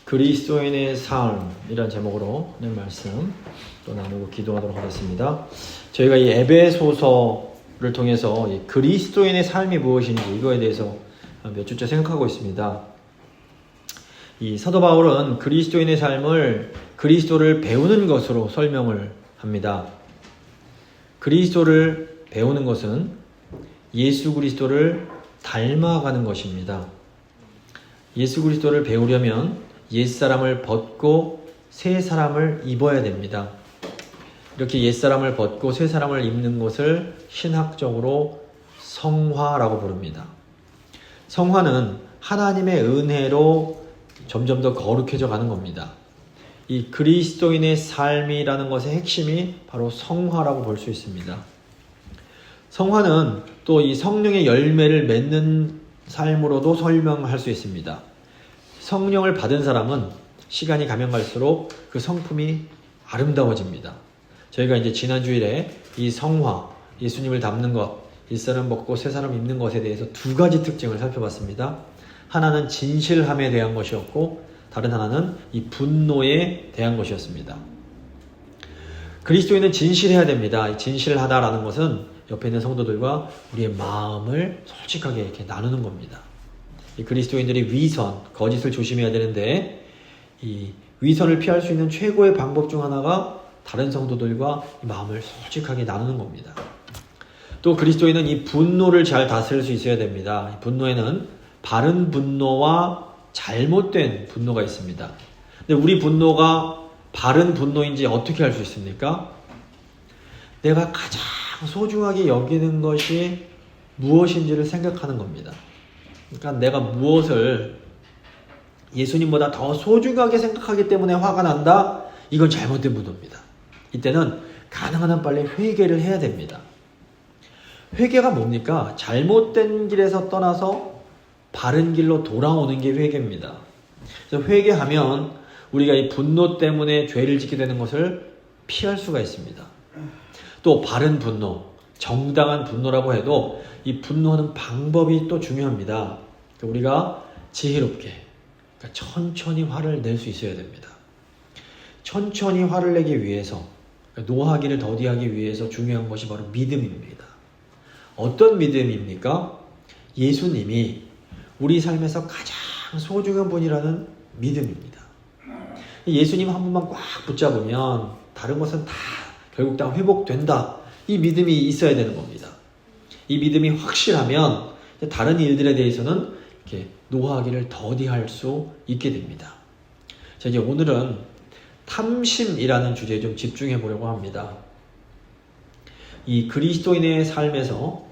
그리스도인의 삶이란 제목으로 오늘 말씀 또 나누고 기도하도록 하겠습니다. 저희가 이 에베소서를 통해서 이 그리스도인의 삶이 무엇인지 이거에 대해서 몇 주째 생각하고 있습니다. 이 사도 바울은 그리스도인의 삶을 그리스도를 배우는 것으로 설명을 합니다. 그리스도를 배우는 것은 예수 그리스도를 닮아가는 것입니다. 예수 그리스도를 배우려면 옛사람을 벗고 새 사람을 입어야 됩니다. 이렇게 옛사람을 벗고 새 사람을 입는 것을 신학적으로 성화라고 부릅니다. 성화는 하나님의 은혜로 점점 더 거룩해져 가는 겁니다. 이 그리스도인의 삶이라는 것의 핵심이 바로 성화라고 볼 수 있습니다. 성화는 또 이 성령의 열매를 맺는 삶으로도 설명할 수 있습니다. 성령을 받은 사람은 시간이 가면 갈수록 그 성품이 아름다워집니다. 저희가 이제 지난 주일에 이 성화, 예수님을 닮는 것, 옛사람 벗고 새 사람 입는 것에 대해서 두 가지 특징을 살펴봤습니다. 하나는 진실함에 대한 것이었고 다른 하나는 이 분노에 대한 것이었습니다. 그리스도인은 진실해야 됩니다. 진실하다라는 것은 옆에 있는 성도들과 우리의 마음을 솔직하게 이렇게 나누는 겁니다. 이 그리스도인들이 위선, 거짓을 조심해야 되는데 이 위선을 피할 수 있는 최고의 방법 중 하나가 다른 성도들과 이 마음을 솔직하게 나누는 겁니다. 또 그리스도인은 이 분노를 잘 다스릴 수 있어야 됩니다. 이 분노에는 바른 분노와 잘못된 분노가 있습니다. 근데 우리 분노가 바른 분노인지 어떻게 알 수 있습니까? 내가 가장 소중하게 여기는 것이 무엇인지를 생각하는 겁니다. 그러니까 내가 무엇을 예수님보다 더 소중하게 생각하기 때문에 화가 난다? 이건 잘못된 분노입니다. 이때는 가능한 한 빨리 회개를 해야 됩니다. 회개가 뭡니까? 잘못된 길에서 떠나서 바른 길로 돌아오는 게 회개입니다. 그래서 회개하면 우리가 이 분노 때문에 죄를 짓게 되는 것을 피할 수가 있습니다. 또 바른 분노, 정당한 분노라고 해도 이 분노하는 방법이 또 중요합니다. 우리가 지혜롭게, 그러니까 천천히 화를 낼 수 있어야 됩니다. 천천히 화를 내기 위해서, 그러니까 노하기를 더디하기 위해서 중요한 것이 바로 믿음입니다. 어떤 믿음입니까? 예수님이 우리 삶에서 가장 소중한 분이라는 믿음입니다. 예수님 한 분만 꽉 붙잡으면 다른 것은 다 결국 다 회복된다. 이 믿음이 있어야 되는 겁니다. 이 믿음이 확실하면 다른 일들에 대해서는 이렇게 노하기를 더디할 수 있게 됩니다. 자, 이제 오늘은 탐심이라는 주제에 좀 집중해 보려고 합니다. 이 그리스도인의 삶에서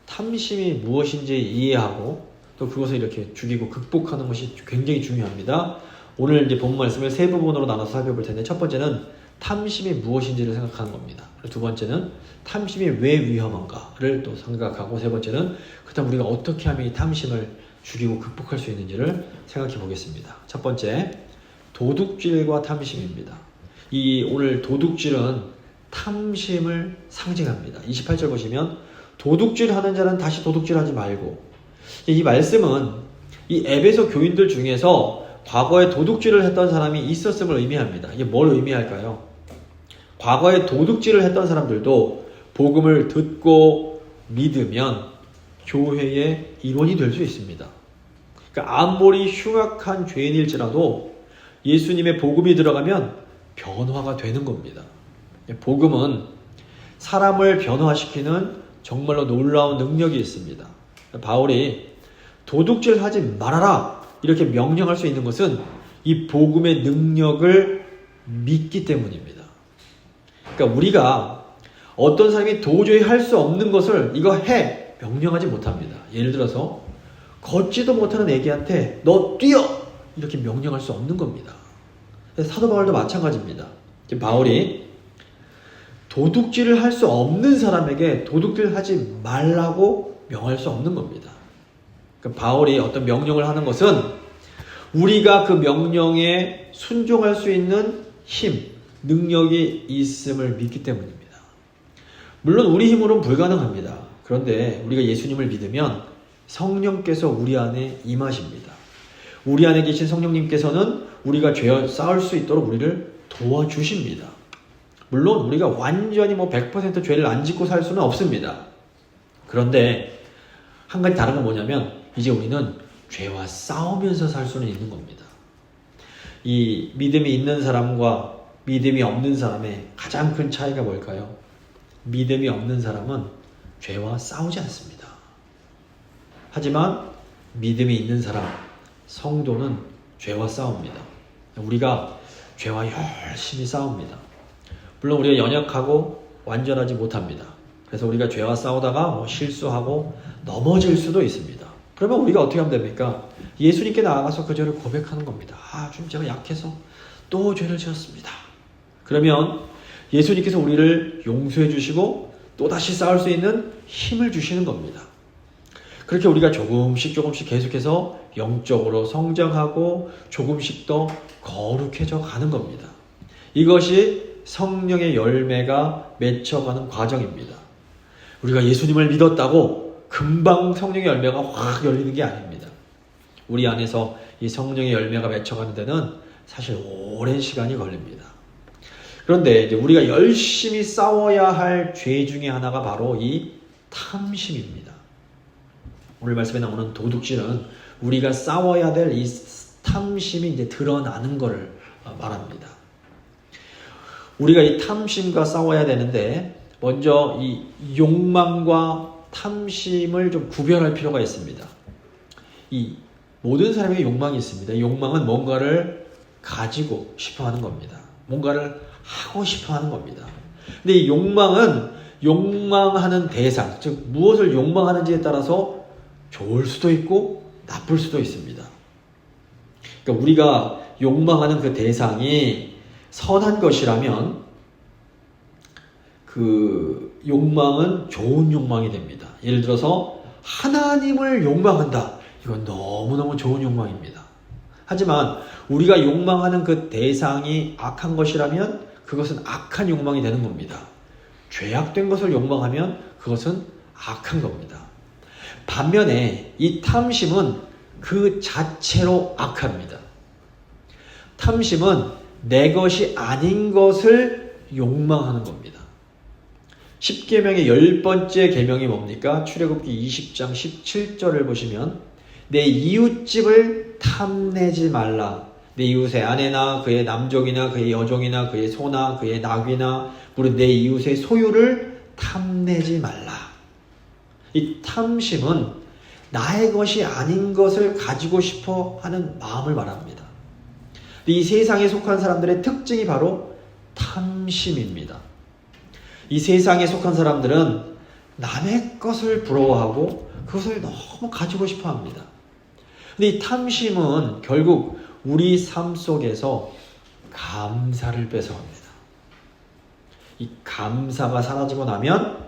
탐심이 무엇인지 이해하고 또 그것을 이렇게 죽이고 극복하는 것이 굉장히 중요합니다. 오늘 이제 본 말씀을 세 부분으로 나눠서 살펴볼 텐데 첫 번째는 탐심이 무엇인지를 생각하는 겁니다. 두 번째는 탐심이 왜 위험한가를 또 생각하고 세 번째는 그다음 우리가 어떻게 하면 이 탐심을 죽이고 극복할 수 있는지를 생각해 보겠습니다. 첫 번째, 도둑질과 탐심입니다. 이 오늘 도둑질은 탐심을 상징합니다. 28절 보시면 도둑질하는 자는 다시 도둑질하지 말고, 이 말씀은 이 에베소 교인들 중에서 과거에 도둑질을 했던 사람이 있었음을 의미합니다. 이게 뭘 의미할까요? 과거에 도둑질을 했던 사람들도 복음을 듣고 믿으면 교회의 일원이 될 수 있습니다. 그러니까 아무리 흉악한 죄인일지라도 예수님의 복음이 들어가면 변화가 되는 겁니다. 복음은 사람을 변화시키는 정말로 놀라운 능력이 있습니다. 바울이 도둑질하지 말아라 이렇게 명령할 수 있는 것은 이 복음의 능력을 믿기 때문입니다. 그러니까 우리가 어떤 사람이 도저히 할 수 없는 것을 이거 해! 명령하지 못합니다. 예를 들어서 걷지도 못하는 애기한테 너 뛰어! 이렇게 명령할 수 없는 겁니다. 사도 바울도 마찬가지입니다. 바울이 도둑질을 할 수 없는 사람에게 도둑질하지 말라고 명할 수 없는 겁니다. 그러니까 바울이 어떤 명령을 하는 것은 우리가 그 명령에 순종할 수 있는 힘, 능력이 있음을 믿기 때문입니다. 물론 우리 힘으로는 불가능합니다. 그런데 우리가 예수님을 믿으면 성령께서 우리 안에 임하십니다. 우리 안에 계신 성령님께서는 우리가 죄와 싸울 수 있도록 우리를 도와주십니다. 물론 우리가 완전히 100% 죄를 안 짓고 살 수는 없습니다. 그런데 한 가지 다른 건 뭐냐면 이제 우리는 죄와 싸우면서 살 수는 있는 겁니다. 이 믿음이 있는 사람과 믿음이 없는 사람의 가장 큰 차이가 뭘까요? 믿음이 없는 사람은 죄와 싸우지 않습니다. 하지만 믿음이 있는 사람, 성도는 죄와 싸웁니다. 우리가 죄와 열심히 싸웁니다. 물론 우리가 연약하고 완전하지 못합니다. 그래서 우리가 죄와 싸우다가 실수하고 넘어질 수도 있습니다. 그러면 우리가 어떻게 하면 됩니까? 예수님께 나아가서 그 죄를 고백하는 겁니다. 좀 제가 약해서 또 죄를 지었습니다. 그러면 예수님께서 우리를 용서해 주시고 또다시 싸울 수 있는 힘을 주시는 겁니다. 그렇게 우리가 조금씩 계속해서 영적으로 성장하고 조금씩 더 거룩해져 가는 겁니다. 이것이 성령의 열매가 맺혀가는 과정입니다. 우리가 예수님을 믿었다고 금방 성령의 열매가 확 열리는 게 아닙니다. 우리 안에서 이 성령의 열매가 맺혀가는 데는 사실 오랜 시간이 걸립니다. 그런데 이제 우리가 열심히 싸워야 할 죄 중에 하나가 바로 이 탐심입니다. 오늘 말씀에 나오는 도둑질은 우리가 싸워야 될 이 탐심이 이제 드러나는 것을 말합니다. 우리가 이 탐심과 싸워야 되는데 먼저 이 욕망과 탐심을 좀 구별할 필요가 있습니다. 이 모든 사람에게 욕망이 있습니다. 욕망은 뭔가를 가지고 싶어 하는 겁니다. 뭔가를 하고 싶어 하는 겁니다. 근데 이 욕망은 욕망하는 대상, 즉 무엇을 욕망하는지에 따라서 좋을 수도 있고 나쁠 수도 있습니다. 그러니까 우리가 욕망하는 그 대상이 선한 것이라면 그 욕망은 좋은 욕망이 됩니다. 예를 들어서 하나님을 욕망한다. 이건 너무너무 좋은 욕망입니다. 하지만 우리가 욕망하는 그 대상이 악한 것이라면 그것은 악한 욕망이 되는 겁니다. 죄악된 것을 욕망하면 그것은 악한 겁니다. 반면에 이 탐심은 그 자체로 악합니다. 탐심은 내 것이 아닌 것을 욕망하는 겁니다. 10계명의 10번째 계명이 뭡니까? 출애굽기 20장 17절을 보시면 내 이웃집을 탐내지 말라. 내 이웃의 아내나 그의 남종이나 그의 여종이나 그의 소나 그의 낙이나 무릇 내 이웃의 소유를 탐내지 말라. 이 탐심은 나의 것이 아닌 것을 가지고 싶어 하는 마음을 말합니다. 이 세상에 속한 사람들의 특징이 바로 탐심입니다. 이 세상에 속한 사람들은 남의 것을 부러워하고 그것을 너무 가지고 싶어 합니다. 근데 이 탐심은 결국 우리 삶 속에서 감사를 뺏어갑니다. 이 감사가 사라지고 나면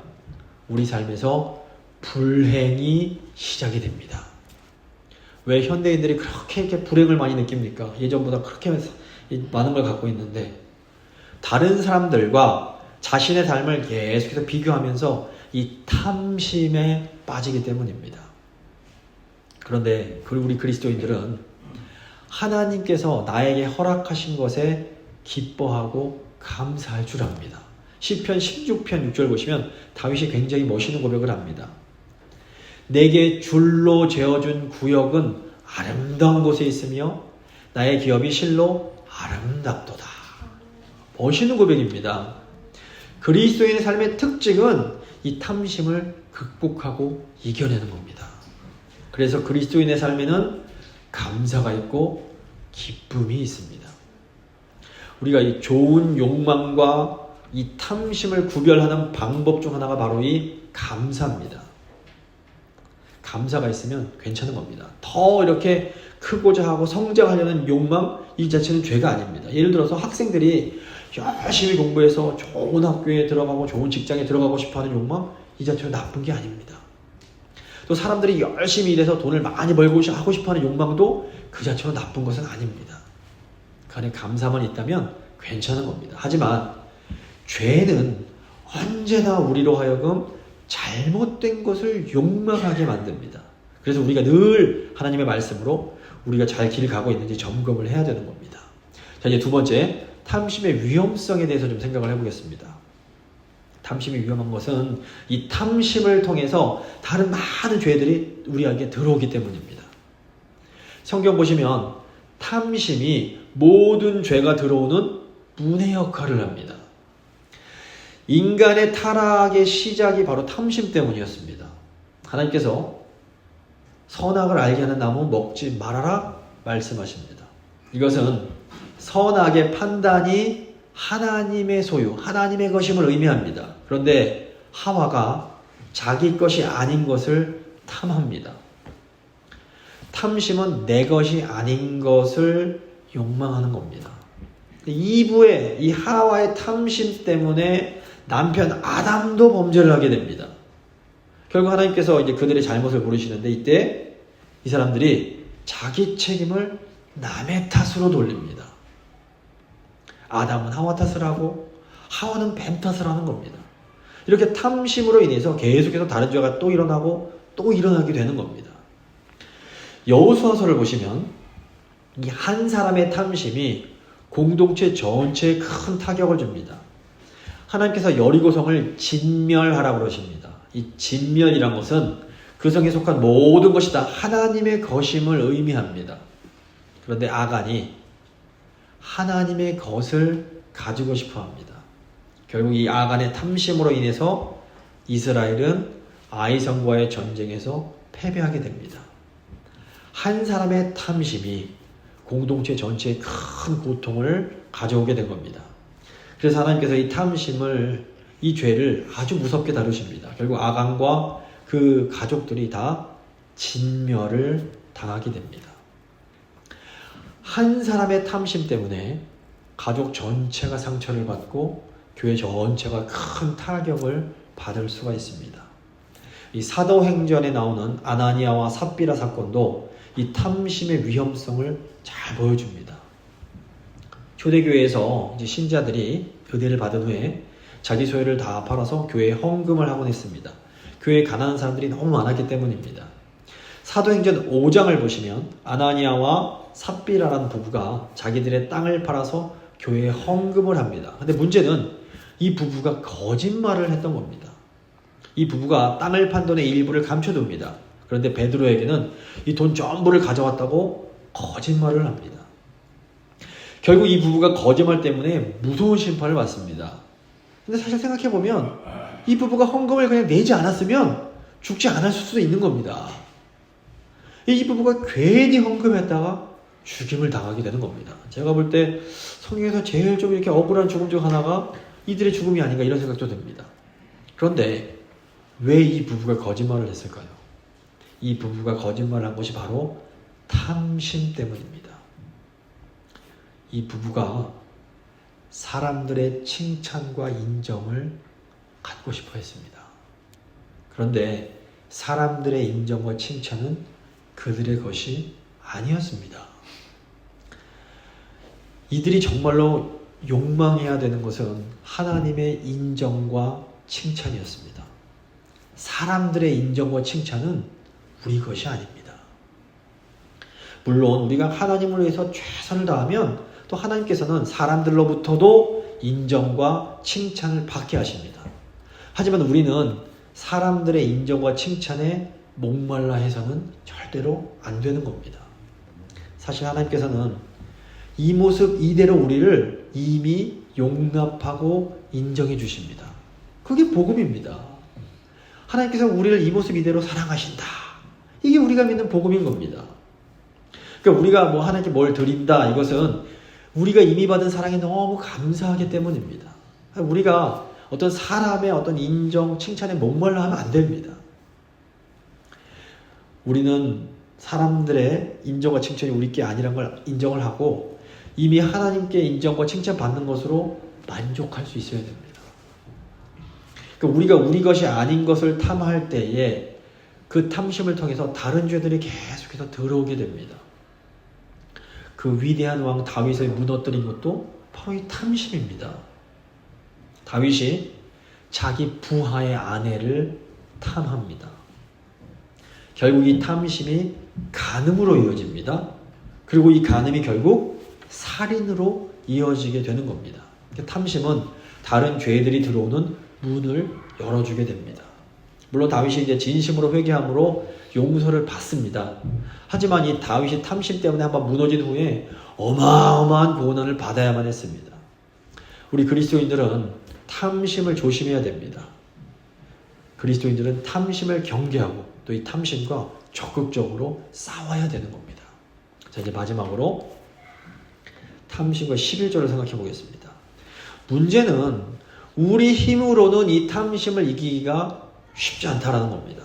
우리 삶에서 불행이 시작이 됩니다. 왜 현대인들이 그렇게 이렇게 불행을 많이 느낍니까? 예전보다 그렇게 많은 걸 갖고 있는데 다른 사람들과 자신의 삶을 계속해서 비교하면서 이 탐심에 빠지기 때문입니다. 그런데 우리 그리스도인들은 하나님께서 나에게 허락하신 것에 기뻐하고 감사할 줄 압니다. 시편 16편 6절 보시면 다윗이 굉장히 멋있는 고백을 합니다. 내게 줄로 재어준 구역은 아름다운 곳에 있으며 나의 기업이 실로 아름답도다. 멋있는 고백입니다. 그리스도인의 삶의 특징은 이 탐심을 극복하고 이겨내는 겁니다. 그래서 그리스도인의 삶에는 감사가 있고 기쁨이 있습니다. 우리가 이 좋은 욕망과 이 탐심을 구별하는 방법 중 하나가 바로 이 감사입니다. 감사가 있으면 괜찮은 겁니다. 더 이렇게 크고자 하고 성장하려는 욕망, 이 자체는 죄가 아닙니다. 예를 들어서 학생들이 열심히 공부해서 좋은 학교에 들어가고 좋은 직장에 들어가고 싶어하는 욕망, 이 자체는 나쁜 게 아닙니다. 또 사람들이 열심히 일해서 돈을 많이 벌고 하고 싶어하는 욕망도 그 자체로 나쁜 것은 아닙니다. 그 안에 감사만 있다면 괜찮은 겁니다. 하지만 죄는 언제나 우리로 하여금 잘못된 것을 욕망하게 만듭니다. 그래서 우리가 늘 하나님의 말씀으로 우리가 잘 길 가고 있는지 점검을 해야 되는 겁니다. 자, 이제 두 번째, 탐심의 위험성에 대해서 좀 생각을 해보겠습니다. 탐심이 위험한 것은 이 탐심을 통해서 다른 많은 죄들이 우리에게 들어오기 때문입니다. 성경 보시면 탐심이 모든 죄가 들어오는 문의 역할을 합니다. 인간의 타락의 시작이 바로 탐심 때문이었습니다. 하나님께서 선악을 알게 하는 나무 먹지 말아라 말씀하십니다. 이것은 선악의 판단이 하나님의 소유, 하나님의 것임을 의미합니다. 그런데 하와가 자기 것이 아닌 것을 탐합니다. 탐심은 내 것이 아닌 것을 욕망하는 겁니다. 이브의 이 하와의 탐심 때문에 남편 아담도 범죄를 하게 됩니다. 결국 하나님께서 이제 그들의 잘못을 물으시는데 이때 이 사람들이 자기 책임을 남의 탓으로 돌립니다. 아담은 하와 탓을 하고 하와는 뱀 탓을 하는 겁니다. 이렇게 탐심으로 인해서 계속해서 다른 죄가 또 일어나고 또 일어나게 되는 겁니다. 여호수아서를 보시면 이 한 사람의 탐심이 공동체 전체에 큰 타격을 줍니다. 하나님께서 여리고성을 진멸하라고 그러십니다. 이 진멸이란 것은 그 성에 속한 모든 것이 다 하나님의 것임을 의미합니다. 그런데 아간이 하나님의 것을 가지고 싶어 합니다. 결국 이 아간의 탐심으로 인해서 이스라엘은 아이성과의 전쟁에서 패배하게 됩니다. 한 사람의 탐심이 공동체 전체에 큰 고통을 가져오게 된 겁니다. 그래서 하나님께서 이 탐심을, 이 죄를 아주 무섭게 다루십니다. 결국 아간과 그 가족들이 다 진멸을 당하게 됩니다. 한 사람의 탐심 때문에 가족 전체가 상처를 받고 교회 전체가 큰 타격을 받을 수가 있습니다. 이 사도행전에 나오는 아나니아와 삽비라 사건도 이 탐심의 위험성을 잘 보여줍니다. 초대교회에서 이제 신자들이 은혜를 받은 후에 자기 소유를 다 팔아서 교회에 헌금을 하곤 했습니다. 교회에 가난한 사람들이 너무 많았기 때문입니다. 사도행전 5장을 보시면 아나니아와 삽비라라는 부부가 자기들의 땅을 팔아서 교회에 헌금을 합니다. 근데 문제는 이 부부가 거짓말을 했던 겁니다. 이 부부가 땅을 판 돈의 일부를 감춰둡니다. 그런데 베드로에게는 이 돈 전부를 가져왔다고 거짓말을 합니다. 결국 이 부부가 거짓말 때문에 무서운 심판을 받습니다. 근데 사실 생각해보면 이 부부가 헌금을 그냥 내지 않았으면 죽지 않았을 수도 있는 겁니다. 이 부부가 괜히 헌금했다가 죽임을 당하게 되는 겁니다. 제가 볼 때 성경에서 제일 좀 이렇게 억울한 죽음 중 하나가 이들의 죽음이 아닌가 이런 생각도 듭니다. 그런데 왜 이 부부가 거짓말을 했을까요? 이 부부가 거짓말을 한 것이 바로 탐심 때문입니다. 이 부부가 사람들의 칭찬과 인정을 갖고 싶어 했습니다. 그런데 사람들의 인정과 칭찬은 그들의 것이 아니었습니다. 이들이 정말로 욕망해야 되는 것은 하나님의 인정과 칭찬이었습니다. 사람들의 인정과 칭찬은 우리 것이 아닙니다. 물론 우리가 하나님을 위해서 최선을 다하면 또 하나님께서는 사람들로부터도 인정과 칭찬을 받게 하십니다. 하지만 우리는 사람들의 인정과 칭찬에 목말라 해서는 절대로 안 되는 겁니다. 사실 하나님께서는 이 모습 이대로 우리를 이미 용납하고 인정해 주십니다. 그게 복음입니다. 하나님께서 우리를 이 모습 이대로 사랑하신다. 이게 우리가 믿는 복음인 겁니다. 그러니까 우리가 뭐 하나님께 뭘 드린다, 이것은 우리가 이미 받은 사랑에 너무 감사하기 때문입니다. 우리가 어떤 사람의 어떤 인정, 칭찬에 목말라 하면 안 됩니다. 우리는 사람들의 인정과 칭찬이 우리 게 아니란 걸 인정을 하고 이미 하나님께 인정과 칭찬 받는 것으로 만족할 수 있어야 됩니다. 그러니까 우리가 우리 것이 아닌 것을 탐할 때에 그 탐심을 통해서 다른 죄들이 계속해서 들어오게 됩니다. 그 위대한 왕 다윗을 무너뜨린 것도 바로 이 탐심입니다. 다윗이 자기 부하의 아내를 탐합니다. 결국 이 탐심이 간음으로 이어집니다. 그리고 이 간음이 결국 살인으로 이어지게 되는 겁니다. 탐심은 다른 죄들이 들어오는 문을 열어주게 됩니다. 물론 다윗이 이제 진심으로 회개함으로 용서를 받습니다. 하지만 이 다윗이 탐심 때문에 한번 무너진 후에 어마어마한 고난을 받아야만 했습니다. 우리 그리스도인들은 탐심을 조심해야 됩니다. 그리스도인들은 탐심을 경계하고 또 이 탐심과 적극적으로 싸워야 되는 겁니다. 자, 이제 마지막으로 탐심과 11조를 생각해 보겠습니다. 문제는 우리 힘으로는 이 탐심을 이기기가 쉽지 않다라는 겁니다.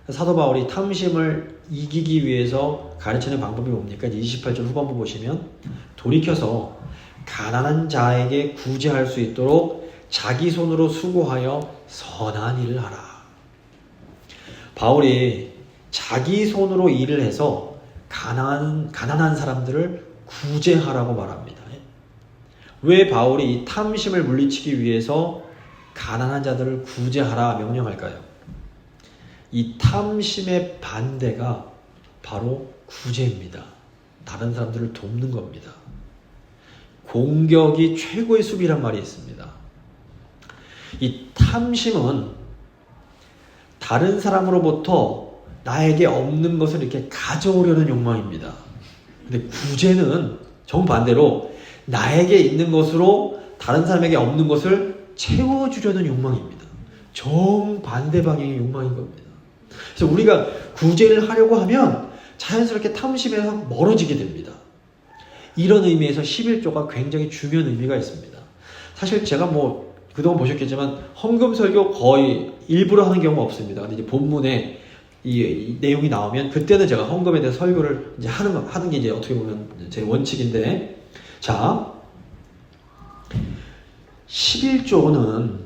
사도 바울이 탐심을 이기기 위해서 가르치는 방법이 뭡니까? 28절 후반부 보시면 돌이켜서 가난한 자에게 구제할 수 있도록 자기 손으로 수고하여 선한 일을 하라. 바울이 자기 손으로 일을 해서 가난한 사람들을 구제하라고 말합니다. 왜 바울이 이 탐심을 물리치기 위해서 가난한 자들을 구제하라 명령할까요? 이 탐심의 반대가 바로 구제입니다. 다른 사람들을 돕는 겁니다. 공격이 최고의 수비란 말이 있습니다. 이 탐심은 다른 사람으로부터 나에게 없는 것을 이렇게 가져오려는 욕망입니다. 근데 구제는 정반대로 나에게 있는 것으로 다른 사람에게 없는 것을 채워주려는 욕망입니다. 정반대 방향의 욕망인 겁니다. 그래서 우리가 구제를 하려고 하면 자연스럽게 탐심에서 멀어지게 됩니다. 이런 의미에서 11조가 굉장히 중요한 의미가 있습니다. 사실 제가 그동안 보셨겠지만 헌금 설교 거의 일부러 하는 경우가 없습니다. 근데 이제 본문에 이 내용이 나오면 그때는 제가 헌금에 대해서 설교를 이제 하는 게 이제 어떻게 보면 제 원칙인데, 자, 11조는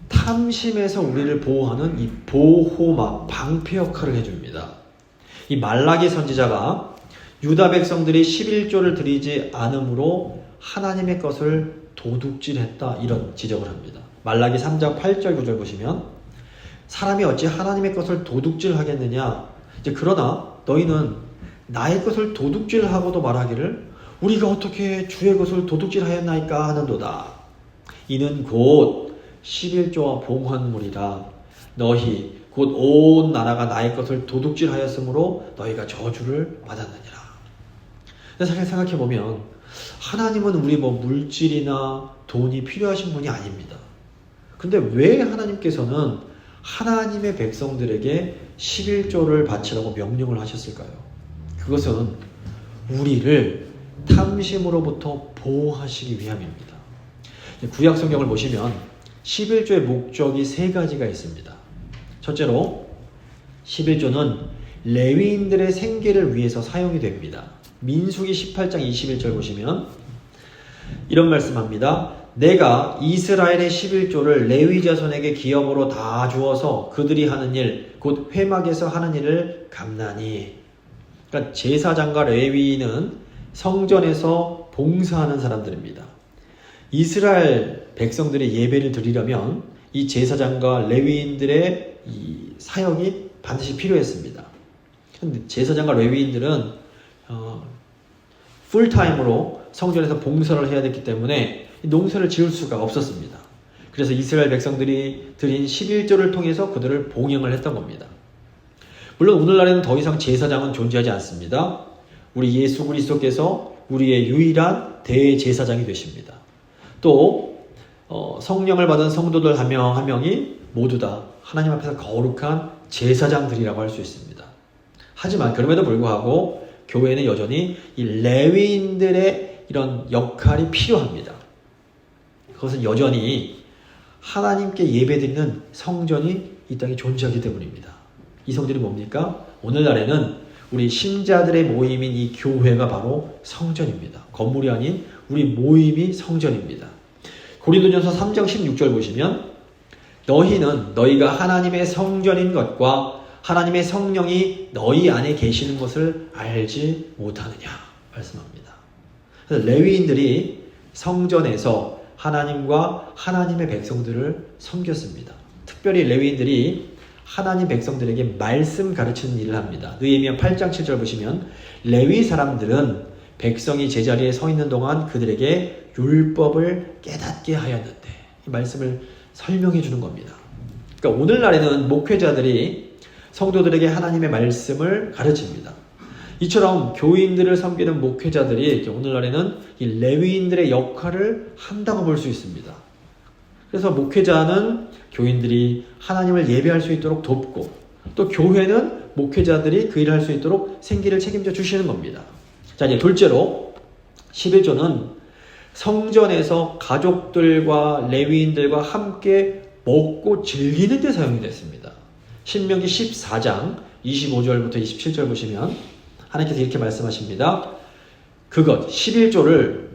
탐심에서 우리를 보호하는 이 보호막, 방패 역할을 해줍니다. 이 말라기 선지자가 유다 백성들이 11조를 드리지 않으므로 하나님의 것을 도둑질했다, 이런 지적을 합니다. 말라기 3장 8절 9절 보시면 사람이 어찌 하나님의 것을 도둑질하겠느냐, 이제 그러나 너희는 나의 것을 도둑질하고도 말하기를 우리가 어떻게 주의 것을 도둑질하였나이까 하는도다. 이는 곧 11조와 봉헌물이라. 너희 곧 온 나라가 나의 것을 도둑질하였으므로 너희가 저주를 받았느니라. 사실 생각해보면 하나님은 우리 물질이나 돈이 필요하신 분이 아닙니다. 그런데 왜 하나님께서는 하나님의 백성들에게 11조를 바치라고 명령을 하셨을까요? 그것은 우리를 탐심으로부터 보호하시기 위함입니다. 구약 성경을 보시면 11조의 목적이 세 가지가 있습니다. 첫째로 11조는 레위인들의 생계를 위해서 사용이 됩니다. 민수기 18장 21절 보시면 이런 말씀합니다. 내가 이스라엘의 11조를 레위 자손에게 기업으로 다 주어서 그들이 하는 일, 곧 회막에서 하는 일을 감나니. 그러니까 제사장과 레위인은 성전에서 봉사하는 사람들입니다. 이스라엘 백성들의 예배를 드리려면 이 제사장과 레위인들의 이 사역이 반드시 필요했습니다. 근데 제사장과 레위인들은 풀타임으로 성전에서 봉사를 해야 됐기 때문에 농사를 지을 수가 없었습니다. 그래서 이스라엘 백성들이 드린 11조를 통해서 그들을 봉양을 했던 겁니다. 물론 오늘날에는 더 이상 제사장은 존재하지 않습니다. 우리 예수 그리스도께서 우리의 유일한 대제사장이 되십니다. 또 성령을 받은 성도들 한 명 한 명이 모두 다 하나님 앞에서 거룩한 제사장들이라고 할 수 있습니다. 하지만 그럼에도 불구하고 교회는 여전히 이 레위인들의 이런 역할이 필요합니다. 그것은 여전히 하나님께 예배드리는 성전이 이 땅에 존재하기 때문입니다. 이 성전이 뭡니까? 오늘날에는 우리 신자들의 모임인 이 교회가 바로 성전입니다. 건물이 아닌 우리 모임이 성전입니다. 고린도전서 3장 16절 보시면 너희는 너희가 하나님의 성전인 것과 하나님의 성령이 너희 안에 계시는 것을 알지 못하느냐 말씀합니다. 그래서 레위인들이 성전에서 하나님과 하나님의 백성들을 섬겼습니다. 특별히 레위인들이 하나님 백성들에게 말씀 가르치는 일을 합니다. 느헤미야 8장 7절 보시면 레위 사람들은 백성이 제자리에 서 있는 동안 그들에게 율법을 깨닫게 하였는데, 이 말씀을 설명해 주는 겁니다. 그러니까 오늘날에는 목회자들이 성도들에게 하나님의 말씀을 가르칩니다. 이처럼 교인들을 섬기는 목회자들이 오늘날에는 이 레위인들의 역할을 한다고 볼 수 있습니다. 그래서 목회자는 교인들이 하나님을 예배할 수 있도록 돕고, 또 교회는 목회자들이 그 일을 할 수 있도록 생기를 책임져 주시는 겁니다. 자, 이제 둘째로 11조는 성전에서 가족들과 레위인들과 함께 먹고 즐기는 데 사용이 됐습니다. 신명기 14장 25절부터 27절 보시면 하나님께서 이렇게 말씀하십니다. 그것 11조를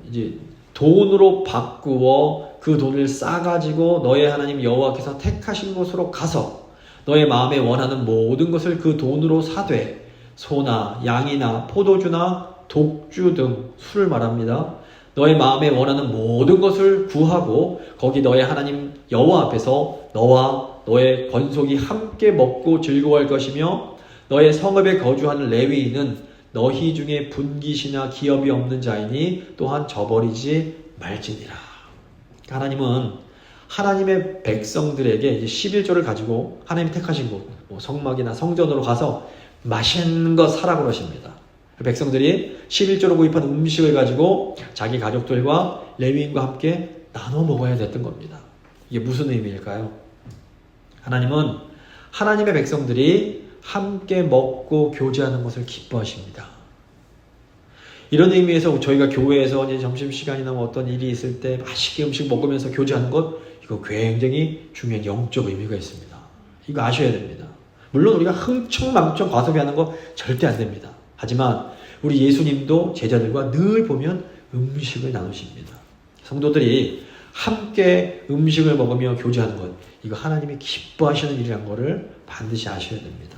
이제 돈으로 바꾸어 그 돈을 싸가지고 너의 하나님 여호와께서 택하신 곳으로 가서 너의 마음에 원하는 모든 것을 그 돈으로 사되, 소나 양이나 포도주나 독주 등 술을 말합니다. 너의 마음에 원하는 모든 것을 구하고 거기 너의 하나님 여호와 앞에서 너와 너의 권속이 함께 먹고 즐거워할 것이며, 너의 성읍에 거주하는 레위인은 너희 중에 분깃이나 기업이 없는 자이니 또한 저버리지 말지니라. 하나님은 하나님의 백성들에게 이제 11조를 가지고 하나님이 택하신 곳, 성막이나 성전으로 가서 맛있는 거 사라고 그러십니다. 백성들이 11조로 구입한 음식을 가지고 자기 가족들과 레위인과 함께 나눠 먹어야 됐던 겁니다. 이게 무슨 의미일까요? 하나님은 하나님의 백성들이 함께 먹고 교제하는 것을 기뻐하십니다. 이런 의미에서 저희가 교회에서 이제 점심시간이나 어떤 일이 있을 때 맛있게 음식 먹으면서 교제하는 것, 이거 굉장히 중요한 영적 의미가 있습니다. 이거 아셔야 됩니다. 물론 우리가 흥청망청 과소비하는 거 절대 안 됩니다. 하지만 우리 예수님도 제자들과 늘 보면 음식을 나누십니다. 성도들이 함께 음식을 먹으며 교제하는 것, 이거 하나님이 기뻐하시는 일이란 것을 반드시 아셔야 됩니다.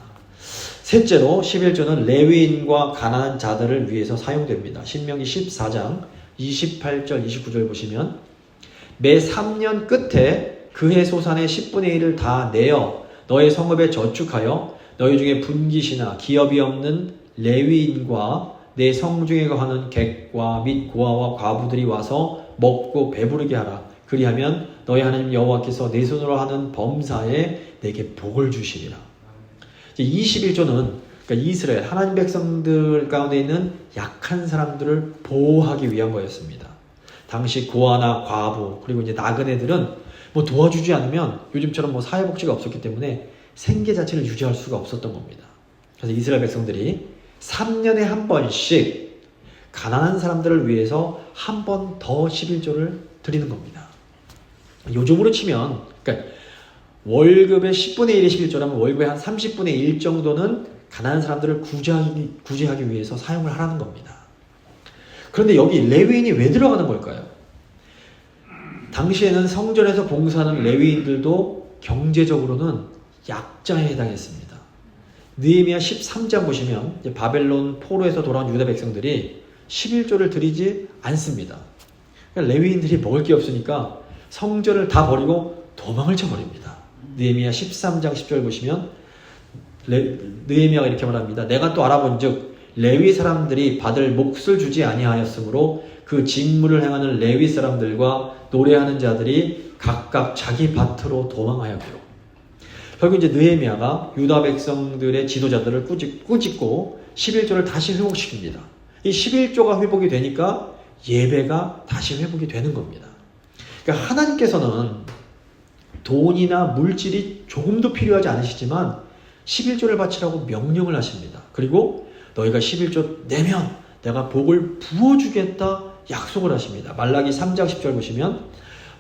셋째로 11조는 레위인과 가난한 자들을 위해서 사용됩니다. 신명기 14장 28절 29절 보시면 매 3년 끝에 그해 소산의 10분의 1을 다 내어 너의 성읍에 저축하여 너희 중에 분깃이나 기업이 없는 레위인과 내 성중에 거하는 객과 및 고아와 과부들이 와서 먹고 배부르게 하라. 그리하면 너희 하나님 여호와께서 내 손으로 하는 범사에 내게 복을 주시리라. 21조는 그러니까 이스라엘 하나님 백성들 가운데 있는 약한 사람들을 보호하기 위한 거였습니다. 당시 고아나 과부 그리고 이제 나그네들은 뭐 도와주지 않으면 요즘처럼 뭐 사회복지가 없었기 때문에 생계 자체를 유지할 수가 없었던 겁니다. 그래서 이스라엘 백성들이 3년에 한 번씩 가난한 사람들을 위해서 한 번 더 11조를 드리는 겁니다. 요즘으로 치면 그러니까 월급의 10분의 1이 11조라면 월급의 한 30분의 1 정도는 가난한 사람들을 구제하기 위해서 사용을 하라는 겁니다. 그런데 여기 레위인이 왜 들어가는 걸까요? 당시에는 성전에서 봉사하는 레위인들도 경제적으로는 약자에 해당했습니다. 느헤미야 13장 보시면 이제 바벨론 포로에서 돌아온 유다 백성들이 11조를 드리지 않습니다. 그러니까 레위인들이 먹을 게 없으니까 성전을 다 버리고 도망을 쳐버립니다. 느헤미야 13장 10절 보시면 느헤미야가 이렇게 말합니다. 내가 또 알아본즉 레위 사람들이 받을 몫을 주지 아니하였으므로 그 직무를 행하는 레위 사람들과 노래하는 자들이 각각 자기 밭으로 도망하였고, 결국 이제 느헤미야가 유다 백성들의 지도자들을 꾸짖고 11조를 다시 회복시킵니다. 이 11조가 회복이 되니까 예배가 다시 회복이 되는 겁니다. 그러니까 하나님께서는 돈이나 물질이 조금도 필요하지 않으시지만 11조를 바치라고 명령을 하십니다. 그리고 너희가 11조 내면 내가 복을 부어주겠다 약속을 하십니다. 말라기 3장 10절 보시면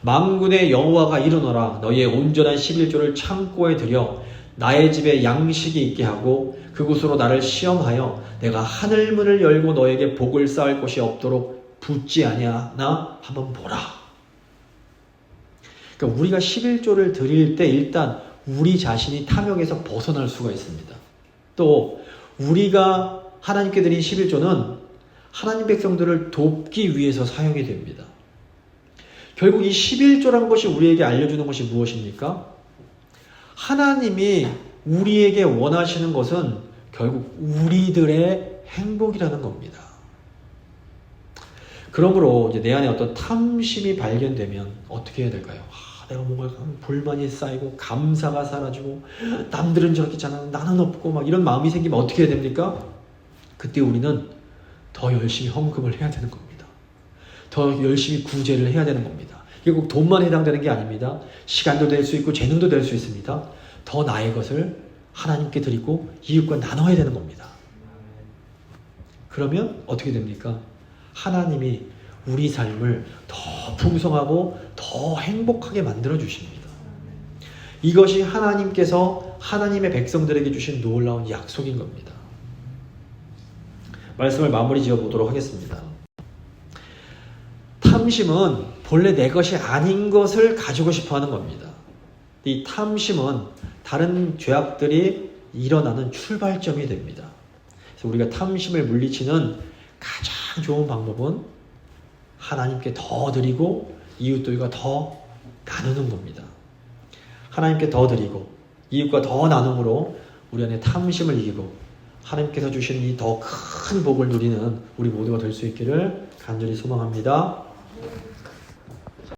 만군의 여호와가 이르노라 너희의 온전한 11조를 창고에 들여 나의 집에 양식이 있게 하고 그곳으로 나를 시험하여 내가 하늘문을 열고 너에게 복을 쌓을 곳이 없도록 붓지 아니하나 한번 보라. 그러니까 우리가 11조를 드릴 때 일단 우리 자신이 탐욕에서 벗어날 수가 있습니다. 또 우리가 하나님께 드린 11조는 하나님 백성들을 돕기 위해서 사용이 됩니다. 결국 이 11조란 것이 우리에게 알려주는 것이 무엇입니까? 하나님이 우리에게 원하시는 것은 결국 우리들의 행복이라는 겁니다. 그러므로 이제 내 안에 어떤 탐심이 발견되면 어떻게 해야 될까요? 내가 뭔가 불만이 쌓이고 감사가 사라지고 남들은 저렇게 있잖아 나는 없고 막 이런 마음이 생기면 어떻게 해야 됩니까? 그때 우리는 더 열심히 헌금을 해야 되는 겁니다. 더 열심히 구제를 해야 되는 겁니다. 이게 꼭 돈만 해당되는 게 아닙니다. 시간도 될 수 있고 재능도 될 수 있습니다. 더 나의 것을 하나님께 드리고 이웃과 나눠야 되는 겁니다. 그러면 어떻게 됩니까? 하나님이 우리 삶을 더 풍성하고 더 행복하게 만들어 주십니다. 이것이 하나님께서 하나님의 백성들에게 주신 놀라운 약속인 겁니다. 말씀을 마무리 지어 보도록 하겠습니다. 탐심은 본래 내 것이 아닌 것을 가지고 싶어 하는 겁니다. 이 탐심은 다른 죄악들이 일어나는 출발점이 됩니다. 그래서 우리가 탐심을 물리치는 가장 좋은 방법은 하나님께 더 드리고 이웃들과 더 나누는 겁니다. 하나님께 더 드리고 이웃과 더 나눔으로 우리 안에 탐심을 이기고 하나님께서 주시는 이 더 큰 복을 누리는 우리 모두가 될 수 있기를 간절히 소망합니다.